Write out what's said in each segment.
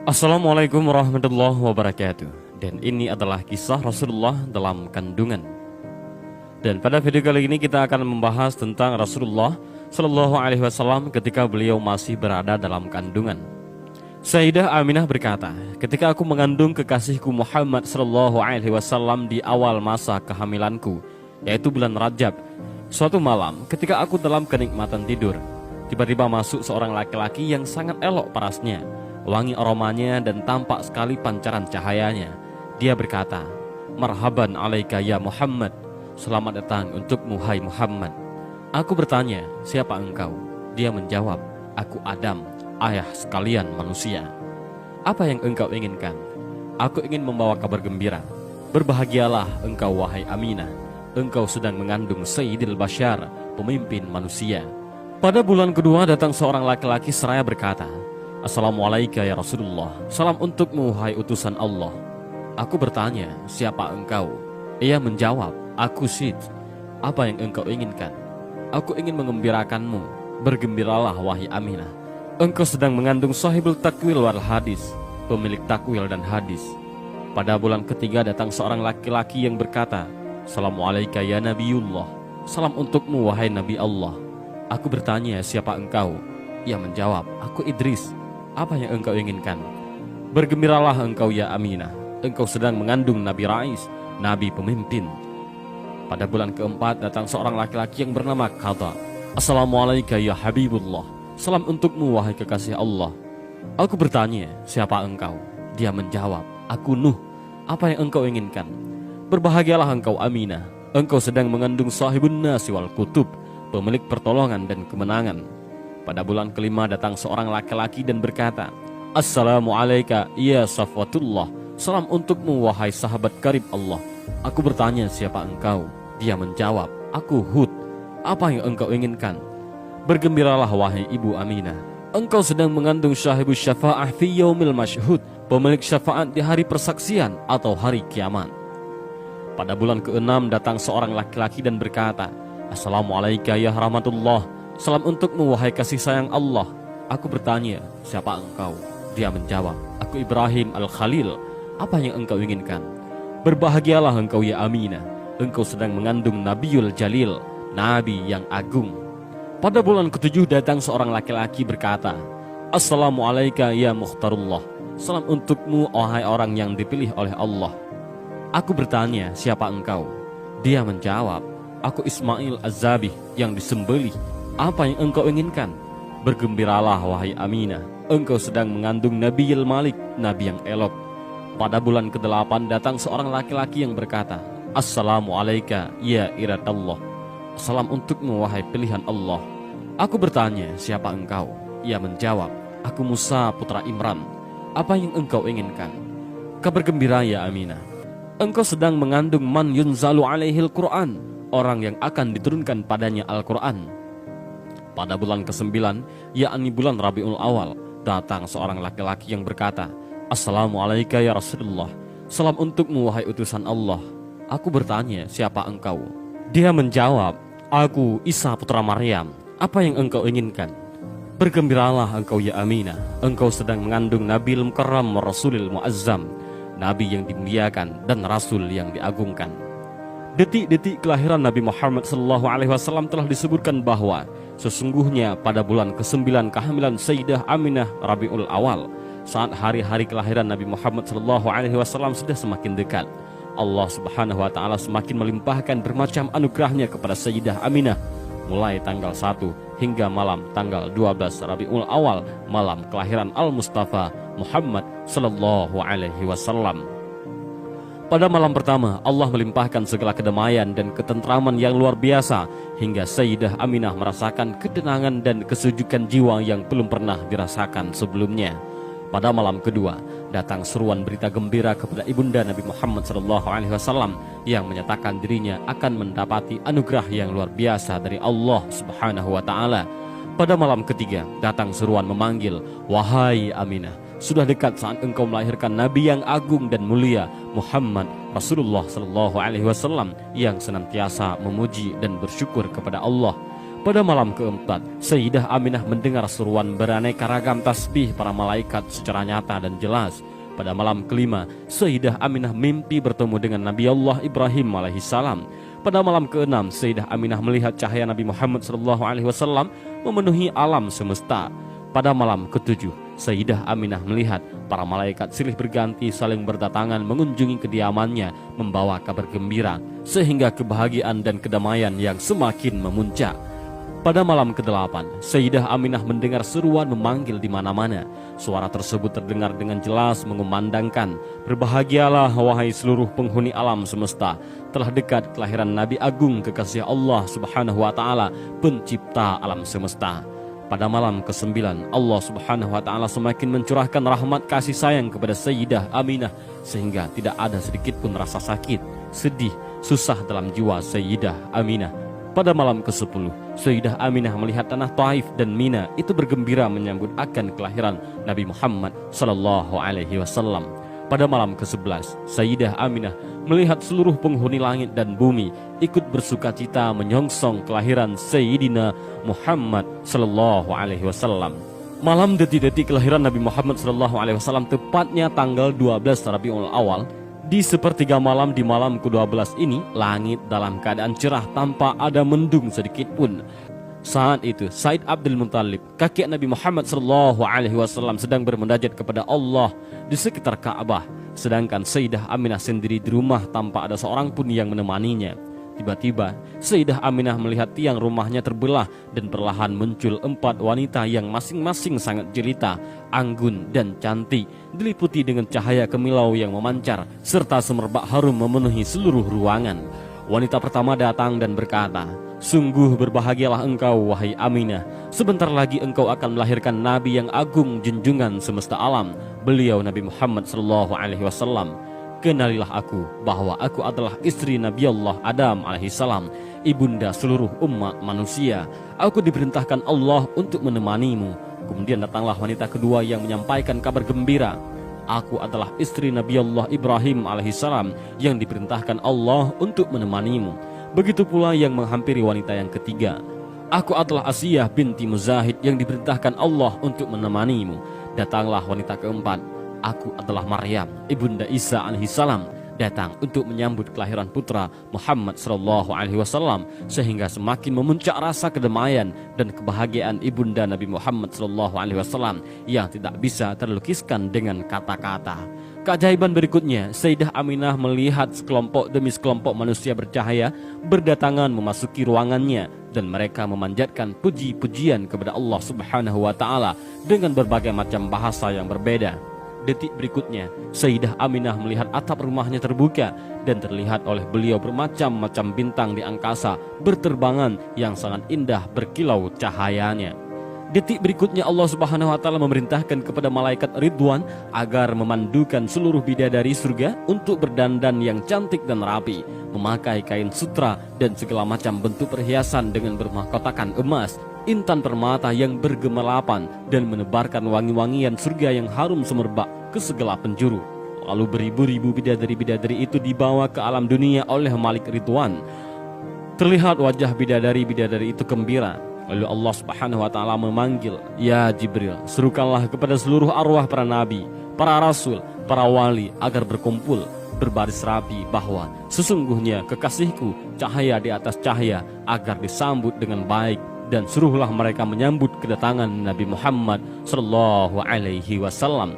Assalamualaikum warahmatullahi wabarakatuh. Dan ini adalah kisah Rasulullah dalam kandungan. Dan pada video kali ini kita akan membahas tentang Rasulullah Shallallahu Alaihi Wasallam ketika beliau masih berada dalam kandungan. Sayyidah Aminah berkata, ketika aku mengandung kekasihku Muhammad Shallallahu Alaihi Wasallam di awal masa kehamilanku, yaitu bulan Rajab, suatu malam ketika aku dalam kenikmatan tidur, tiba-tiba masuk seorang laki-laki yang sangat elok parasnya, wangi aromanya dan tampak sekali pancaran cahayanya. Dia berkata, "Marhaban alaika ya Muhammad." Selamat datang untukmu hai Muhammad. Aku bertanya, siapa engkau? Dia menjawab, aku Adam, ayah sekalian manusia. Apa yang engkau inginkan? Aku ingin membawa kabar gembira. Berbahagialah engkau wahai Aminah. Engkau sedang mengandung Sayyidil Bashar, pemimpin manusia. Pada bulan kedua datang seorang laki-laki seraya berkata, Assalamualaikum ya Rasulullah. Salam untukmu hai utusan Allah. Aku bertanya, siapa engkau? Ia menjawab, aku Sid. Apa yang engkau inginkan? Aku ingin mengembirakanmu. Bergembiralah wahai Aminah. Engkau sedang mengandung sahibul takwil wal hadis, pemilik takwil dan hadis. Pada bulan ketiga datang seorang laki-laki yang berkata, Assalamualaikum ya Nabiullah. Salam untukmu wahai Nabi Allah. Aku bertanya, siapa engkau? Ia menjawab, aku Idris. Apa yang engkau inginkan? Bergembiralah engkau ya Aminah. Engkau sedang mengandung Nabi Rais, Nabi pemimpin. Pada bulan keempat datang seorang laki-laki yang bernama Qadha. Assalamualaikum ya Habibullah. Salam untukmu wahai kekasih Allah. Aku bertanya, siapa engkau? Dia menjawab, aku Nuh. Apa yang engkau inginkan? Berbahagialah engkau Aminah. Engkau sedang mengandung sahibun nasi wal kutub, pemilik pertolongan dan kemenangan. Pada bulan kelima datang seorang laki-laki dan berkata, Assalamualaikum ya Safwatullah. Salam untukmu wahai sahabat karib Allah. Aku bertanya, siapa engkau? Dia menjawab, aku Hud. Apa yang engkau inginkan? Bergembiralah wahai ibu Aminah. Engkau sedang mengandung syahibus syafa'ah fi yaumil masyhud, pemilik syafaat di hari persaksian atau hari kiamat. Pada bulan keenam datang seorang laki-laki dan berkata, Assalamualaikum ya rahmatullah. Salam untukmu wahai kasih sayang Allah. Aku bertanya, siapa engkau? Dia menjawab, aku Ibrahim al-Khalil. Apa yang engkau inginkan? Berbahagialah engkau ya Aminah. Engkau sedang mengandung Nabiul Jalil, Nabi yang agung. Pada bulan ketujuh datang seorang laki-laki berkata, Assalamualaikum ya Mukhtarullah. Salam untukmu wahai orang yang dipilih oleh Allah. Aku bertanya, siapa engkau? Dia menjawab, aku Ismail Az-Zabih yang disembelih. Apa yang engkau inginkan? Bergembiralah wahai Aminah. Engkau sedang mengandung Nabiul Malik, Nabi yang elok. Pada bulan ke-8 datang seorang laki-laki yang berkata, Assalamualaikum ya Iradallah. Salam untukmu wahai pilihan Allah. Aku bertanya, siapa engkau? Ia menjawab, aku Musa putra Imran. Apa yang engkau inginkan? Kabar gembira ya Aminah. Engkau sedang mengandung man yunzalu alaihil Quran, orang yang akan diturunkan padanya Al-Quran. Pada bulan ke-9, yakni bulan Rabiul Awal, datang seorang laki-laki yang berkata, Assalamualaikum ya Rasulullah. Salam untukmu wahai utusan Allah. Aku bertanya, siapa engkau? Dia menjawab, aku Isa putra Maryam. Apa yang engkau inginkan? Bergembiralah engkau ya Aminah. Engkau sedang mengandung Nabil Mukarram Rasulil Muazzam, Nabi yang dimuliakan dan Rasul yang diagungkan. Detik-detik kelahiran Nabi Muhammad SAW telah disebutkan bahwa sesungguhnya pada bulan ke-9 kehamilan Sayyidah Aminah Rabiul Awal, saat hari-hari kelahiran Nabi Muhammad SAW sudah semakin dekat, Allah Subhanahu wa Ta'ala semakin melimpahkan bermacam anugerahnya kepada Sayyidah Aminah, mulai tanggal 1 hingga malam tanggal 12 Rabiul Awal, malam kelahiran Al-Mustafa Muhammad Sallallahu Alaihi Wasallam. Pada malam pertama, Allah melimpahkan segala kedamaian dan ketentraman yang luar biasa, hingga Sayyidah Aminah merasakan ketenangan dan kesejukan jiwa yang belum pernah dirasakan sebelumnya. Pada malam kedua, datang seruan berita gembira kepada ibunda Nabi Muhammad SAW yang menyatakan dirinya akan mendapati anugerah yang luar biasa dari Allah Subhanahu wa Ta'ala. Pada malam ketiga, datang seruan memanggil, wahai Aminah, sudah dekat saat engkau melahirkan Nabi yang agung dan mulia, Muhammad Rasulullah SAW, yang senantiasa memuji dan bersyukur kepada Allah. Pada malam keempat, Sayyidah Aminah mendengar seruan beraneka ragam tasbih para malaikat secara nyata dan jelas. Pada malam kelima, Sayyidah Aminah mimpi bertemu dengan Nabi Allah Ibrahim alaihissalam. Pada malam keenam, Sayyidah Aminah melihat cahaya Nabi Muhammad SAW memenuhi alam semesta. Pada malam ketujuh, Sayyidah Aminah melihat para malaikat silih berganti saling berdatangan mengunjungi kediamannya membawa kabar gembira, sehingga kebahagiaan dan kedamaian yang semakin memuncak. Pada malam ke-8, Sayyidah Aminah mendengar seruan memanggil di mana-mana. Suara tersebut terdengar dengan jelas mengumandangkan, "Berbahagialah wahai seluruh penghuni alam semesta, telah dekat kelahiran Nabi Agung kekasih Allah Subhanahu wa taala, pencipta alam semesta." Pada malam ke-9, Allah Subhanahu wa taala semakin mencurahkan rahmat kasih sayang kepada Sayyidah Aminah sehingga tidak ada sedikit pun rasa sakit, sedih, susah dalam jiwa Sayyidah Aminah. Pada malam ke-10, Sayyidah Aminah melihat tanah Taif dan Mina itu bergembira menyambut akan kelahiran Nabi Muhammad SAW. Pada malam ke-11, Sayyidah Aminah melihat seluruh penghuni langit dan bumi ikut bersukacita menyongsong kelahiran Sayyidina Muhammad SAW. Malam detik-detik kelahiran Nabi Muhammad SAW, tepatnya tanggal 12 Rabiul Awal, di sepertiga malam di malam ke-12 ini, langit dalam keadaan cerah tanpa ada mendung sedikit pun. Saat itu Said Abdul Muttalib, kakek Nabi Muhammad SAW, sedang bermunajat kepada Allah di sekitar Ka'bah, sedangkan Sayyidah Aminah sendiri di rumah tanpa ada seorang pun yang menemaninya. Tiba-tiba Sayyidah Aminah melihat tiang rumahnya terbelah dan perlahan muncul 4 wanita yang masing-masing sangat jelita, anggun dan cantik, diliputi dengan cahaya kemilau yang memancar serta semerbak harum memenuhi seluruh ruangan. Wanita pertama datang dan berkata, "Sungguh berbahagialah engkau wahai Aminah, sebentar lagi engkau akan melahirkan Nabi yang agung junjungan semesta alam, beliau Nabi Muhammad SAW. Kenalilah aku bahwa aku adalah istri Nabi Allah Adam alaihissalam, ibunda seluruh umat manusia. Aku diperintahkan Allah untuk menemanimu." Kemudian datanglah wanita kedua yang menyampaikan kabar gembira. "Aku adalah istri Nabi Allah Ibrahim alaihissalam yang diperintahkan Allah untuk menemanimu." Begitu pula yang menghampiri wanita yang ketiga. "Aku adalah Asiyah binti Muzahid yang diperintahkan Allah untuk menemanimu." Datanglah wanita keempat. "Aku adalah Maryam, ibunda Isa alaihissalam, datang untuk menyambut kelahiran putra Muhammad SAW, sehingga semakin memuncak rasa kedamaian dan kebahagiaan ibunda Nabi Muhammad SAW yang tidak bisa terlukiskan dengan kata-kata. Keajaiban berikutnya, Sayyidah Aminah melihat sekelompok demi sekelompok manusia bercahaya berdatangan memasuki ruangannya dan mereka memanjatkan puji-pujian kepada Allah Subhanahu wa taala dengan berbagai macam bahasa yang berbeda. Detik berikutnya, Sayyidah Aminah melihat atap rumahnya terbuka dan terlihat oleh beliau bermacam-macam bintang di angkasa berterbangan yang sangat indah berkilau cahayanya. Detik berikutnya Allah Subhanahu wa taala memerintahkan kepada malaikat Ridwan agar memandukan seluruh bidadari surga untuk berdandan yang cantik dan rapi, memakai kain sutra dan segala macam bentuk perhiasan dengan bermahkotakan emas, intan permata yang bergemelapan dan menebarkan wangi-wangian surga yang harum semerbak ke segala penjuru. Lalu beribu-ribu bidadari-bidadari itu dibawa ke alam dunia oleh Malik Ridwan. Terlihat wajah bidadari-bidadari itu gembira. Lalu Allah Subhanahu wa taala memanggil, "Ya Jibril, serukanlah kepada seluruh arwah para nabi, para rasul, para wali agar berkumpul berbaris rapi bahwa sesungguhnya kekasihku cahaya di atas cahaya agar disambut dengan baik, dan suruhlah mereka menyambut kedatangan Nabi Muhammad SAW.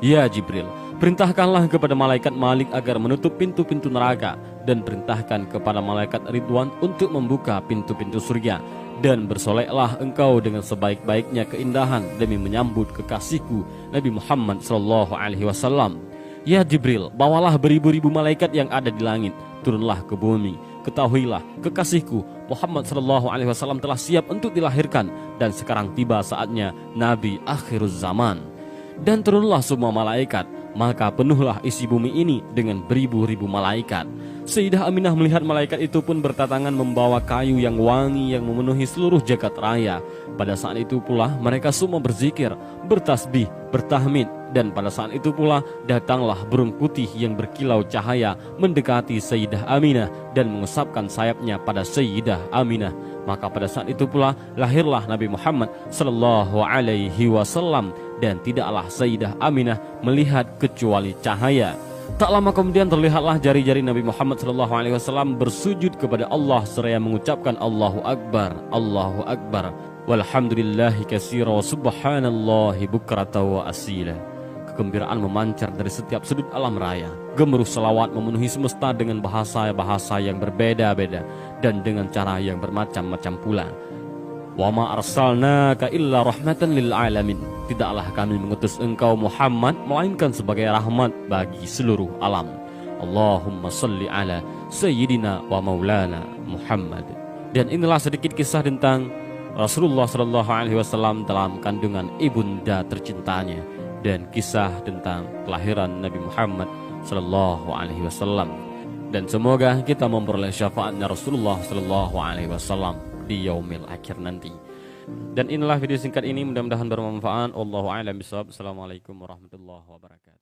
Ya Jibril, perintahkanlah kepada malaikat Malik agar menutup pintu-pintu neraka, dan perintahkan kepada malaikat Ridwan untuk membuka pintu-pintu surga, dan bersoleklah engkau dengan sebaik-baiknya keindahan demi menyambut kekasihku Nabi Muhammad SAW. Ya Jibril, bawalah beribu-ribu malaikat yang ada di langit, turunlah ke bumi. Ketahuilah, kekasihku Muhammad SAW telah siap untuk dilahirkan, dan sekarang tiba saatnya Nabi akhiruz zaman. Dan turunlah semua malaikat, maka penuhlah isi bumi ini dengan beribu-ribu malaikat. Sayyidah Aminah melihat malaikat itu pun berdatangan membawa kayu yang wangi yang memenuhi seluruh jagat raya. Pada saat itu pula mereka semua berzikir, bertasbih, bertahmid, Dan pada saat itu pula datanglah burung putih yang berkilau cahaya mendekati Sayyidah Aminah dan mengusapkan sayapnya pada Sayyidah Aminah. Maka pada saat itu pula lahirlah Nabi Muhammad sallallahu alaihi wasallam, dan tidaklah Sayyidah Aminah melihat kecuali cahaya. Tak lama kemudian terlihatlah jari-jari Nabi Muhammad sallallahu alaihi wasallam bersujud kepada Allah seraya mengucapkan Allahu Akbar, Allahu Akbar, walhamdulillahi katsira wa subhanallahi bukrata wa asila. Kegembiraan memancar dari setiap sudut alam raya. Gemuruh selawat memenuhi semesta dengan bahasa-bahasa yang berbeda-beda dan dengan cara yang bermacam-macam pula. Wa ma arsalnaka illa rahmatan lil alamin. Tidaklah kami mengutus engkau Muhammad melainkan sebagai rahmat bagi seluruh alam. Allahumma salli ala sayyidina wa maulana Muhammad. Dan inilah sedikit kisah tentang Rasulullah sallallahu alaihi wasallam dalam kandungan ibunda tercintanya, dan kisah tentang kelahiran Nabi Muhammad sallallahu alaihi wasallam. Dan semoga kita memperoleh syafaatnya Rasulullah sallallahu alaihi wasallam di yaumil akhir nanti. Dan inilah video singkat ini, mudah-mudahan bermanfaat. Wallahu a'lam bishawab. Assalamualaikum warahmatullahi wabarakatuh.